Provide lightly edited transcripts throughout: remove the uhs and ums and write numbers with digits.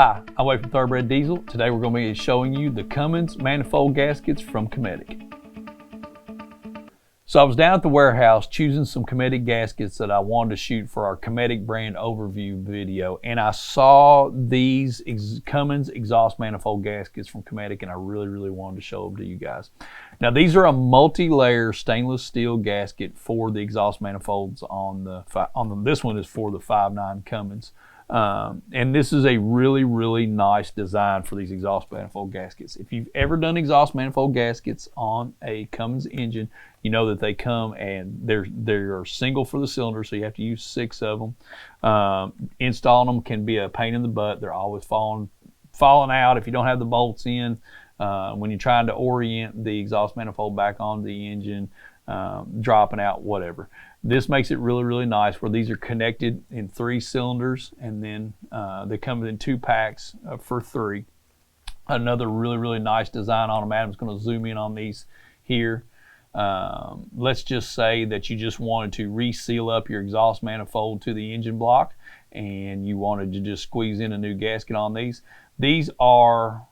Hi, I'm Wade from Thoroughbred Diesel. Today we're going to be showing you the Cummins Manifold Gaskets from Cometic. So I was down at the warehouse choosing some Cometic gaskets that I wanted to shoot for our Cometic brand overview video, and I saw these Cummins exhaust manifold gaskets from Cometic, and I really wanted to show them to you guys. Now these are a multi-layer stainless steel gasket for the exhaust manifolds on the this one is for the 5.9 Cummins. And this is a really nice design for these exhaust manifold gaskets. If you've ever done exhaust manifold gaskets on a Cummins engine, you know that they come and they're single for the cylinder, so you have to use 6 of them. Installing them can be a pain in the butt. They're always falling out if you don't have the bolts in. When you're trying to orient the exhaust manifold back on the engine, dropping out, whatever. This makes it really nice where these are connected in 3 cylinders, and then they come in 2 packs for 3. Another really nice design on them. Adam's going to zoom in on these here. Let's just say that you just wanted to reseal up your exhaust manifold to the engine block and you wanted to just squeeze in a new gasket on these. These are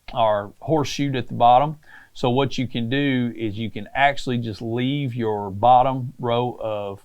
horseshoed at the bottom. So what you can do is you can actually just leave your bottom row of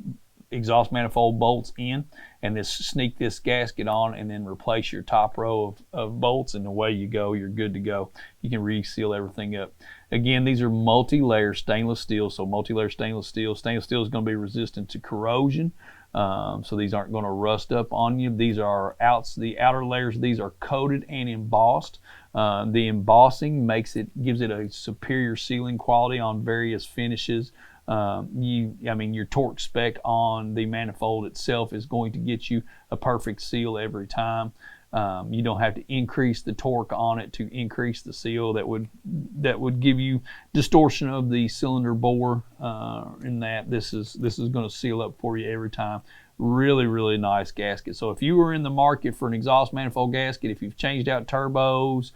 exhaust manifold bolts in and just sneak this gasket on and then replace your top row of bolts, and away you go, you're good to go. You can reseal everything up. Again, these are multi-layer stainless steel, so multi-layer stainless steel. Stainless steel is going to be resistant to corrosion, so these aren't going to rust up on you. These are the outer layers of these are coated and embossed. The embossing gives it a superior sealing quality on various finishes. Your torque spec on the manifold itself is going to get you a perfect seal every time. You don't have to increase the torque on it to increase the seal. That would give you distortion of the cylinder bore. In that this is going to seal up for you every time. Really nice gasket. So if you were in the market for an exhaust manifold gasket, if you've changed out turbos,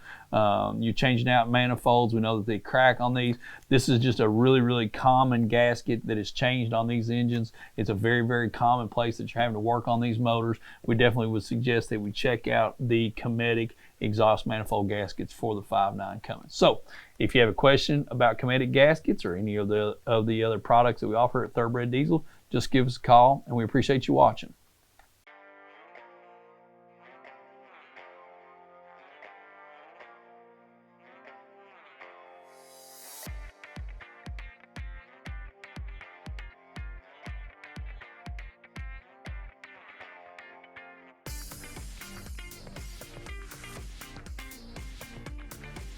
you're changing out manifolds, we know that they crack on these. This is just a really common gasket that is changed on these engines. It's a very common place that you're having to work on these motors. We definitely would suggest that we check out the Cometic exhaust manifold gaskets for the 5.9 Cummins. So if you have a question about Cometic gaskets or any of the other products that we offer at Thoroughbred Diesel, just give us a call, and we appreciate you watching.